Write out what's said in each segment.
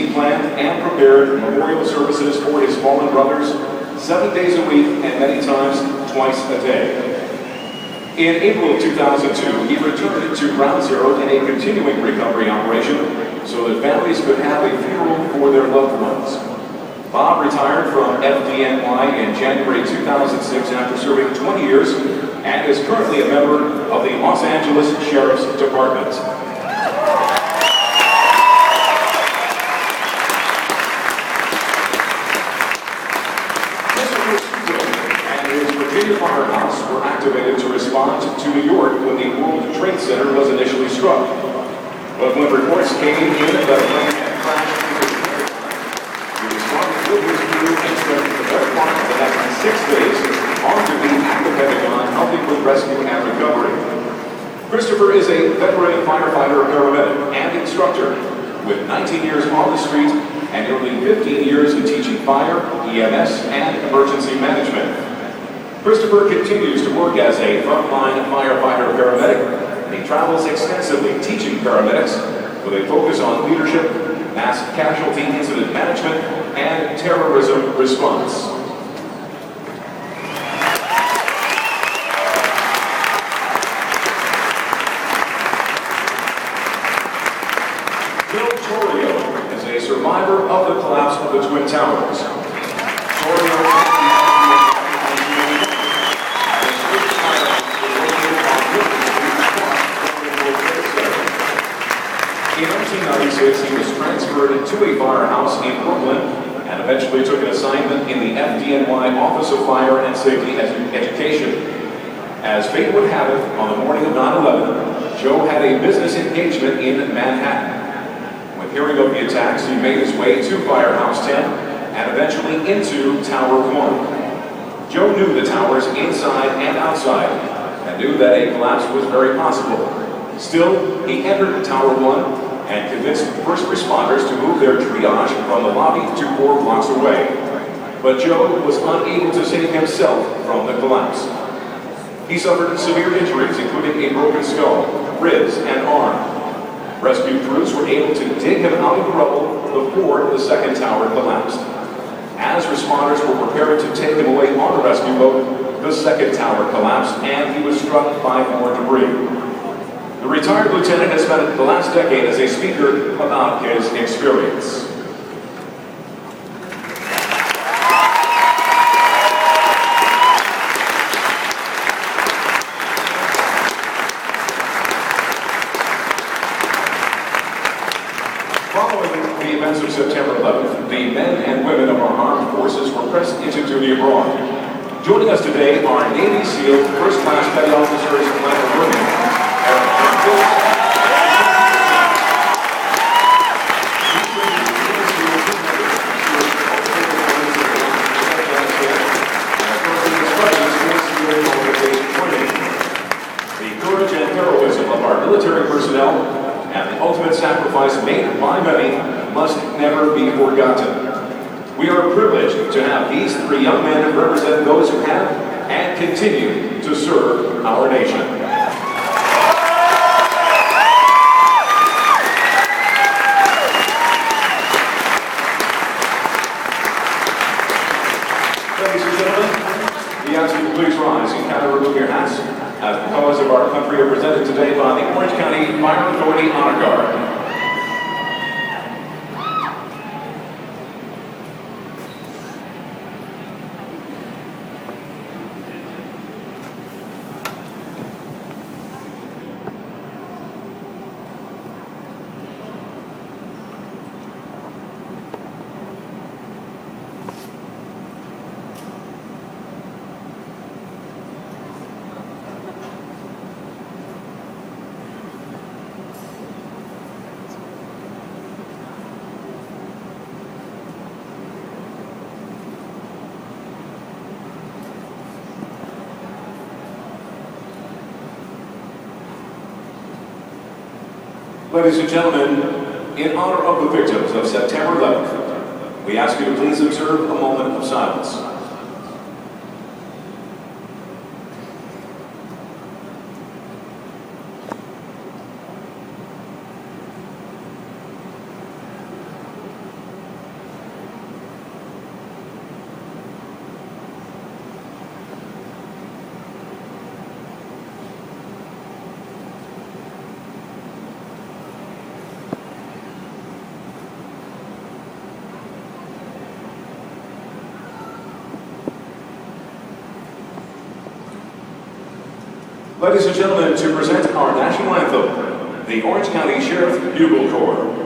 he planned and prepared memorial services for his fallen brothers 7 days a week and many times twice a day. In April of 2002, he returned to Ground Zero in a continuing recovery operation so that families could have a funeral for their loved ones. Bob retired from FDNY in January 2006 after serving 20 years and is currently a member of the Los Angeles Sheriff's Department. Firehouse were activated to respond to New York when the World Trade Center was initially struck. But when reports came in that the plane had crashed into the Pentagon, he responded with his crew and spent the better part of the next 6 days on duty at the Pentagon, helping with rescue and recovery. Christopher is a veteran firefighter, paramedic, and instructor with 19 years on the street and nearly 15 years in teaching fire, EMS, and emergency management. Christopher continues to work as a frontline firefighter paramedic, and he travels extensively teaching paramedics with a focus on leadership, mass casualty incident management, and terrorism response. Bill Torrio is a survivor of the collapse of the Twin Towers. Torrio in 1996, he was transferred to a firehouse in Brooklyn and eventually took an assignment in the FDNY Office of Fire and Safety Education. As fate would have it, on the morning of 9/11, Joe had a business engagement in Manhattan. When hearing of the attacks, he made his way to Firehouse 10 and eventually into Tower 1. Joe knew the towers inside and outside and knew that a collapse was very possible. Still, he entered Tower 1 and convinced first responders to move their triage from the lobby to 4 blocks away. But Joe was unable to save himself from the collapse. He suffered severe injuries, including a broken skull, ribs, and arm. Rescue crews were able to dig him out of the rubble before the second tower collapsed. As responders were preparing to take him away on a rescue boat, the second tower collapsed and he was struck by more debris. The retired lieutenant has spent the last decade as a speaker about his experience. Following the events of September 11th, the men and women of our armed forces were pressed into duty abroad. Joining us today are Navy SEAL First Class Petty Officers Michael Rooney, the courage and heroism of our military personnel and the ultimate sacrifice made by many must never be forgotten. We are privileged to have these 3 young men represent those who have and continue to serve our nation. Ladies and gentlemen, we ask you to please rise and kind of remove your hats as the colors of our country are presented today by the Orange County Fire Authority Honor Guard. Ladies and gentlemen, in honor of the victims of September 11th, we ask you to please observe a moment of silence. Ladies and gentlemen, to present our national anthem, the Orange County Sheriff Bugle Corps.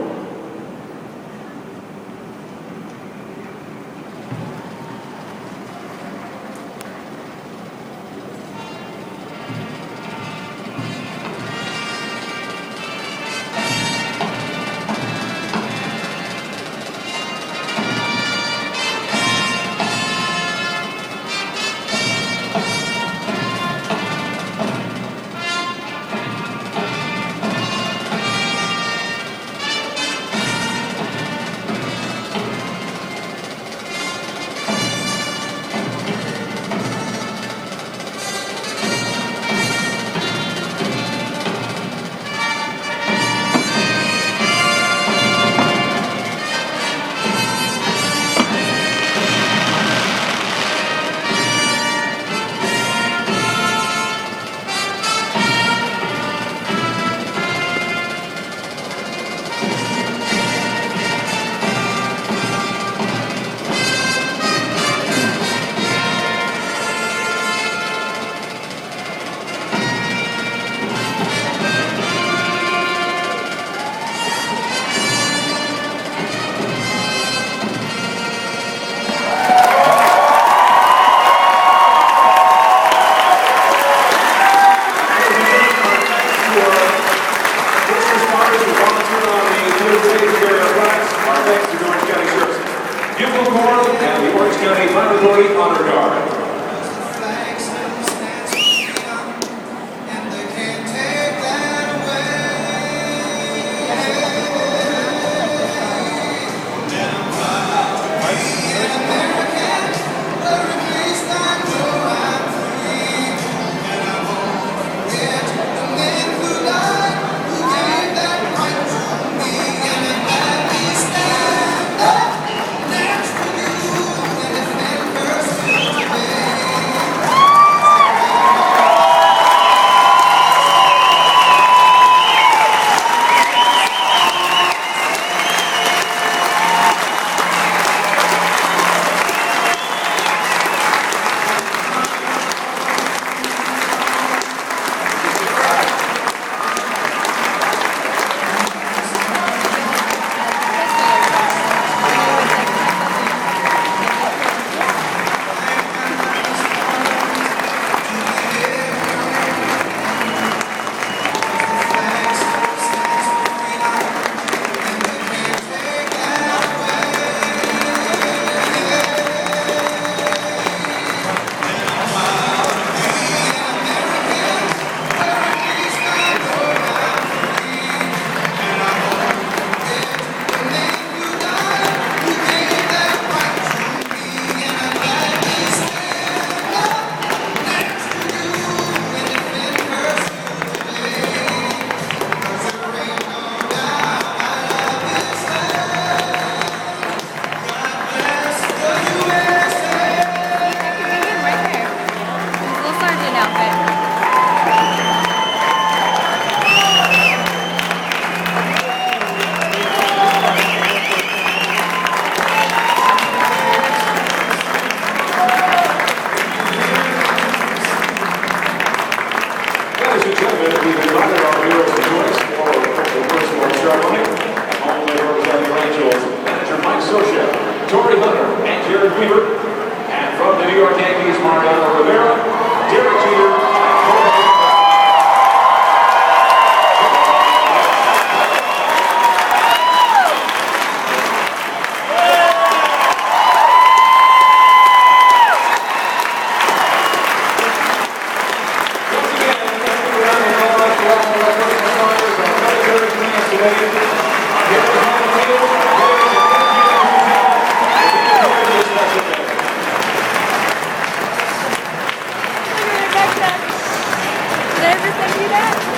Bugle Corps and the Orange County Fire Authority Honor Guard. Torrey Hunter and Jared Weaver, and from the New York Yankees, Mariano Rivera, Derek Jeter, and Jorge. Did I ever send you that?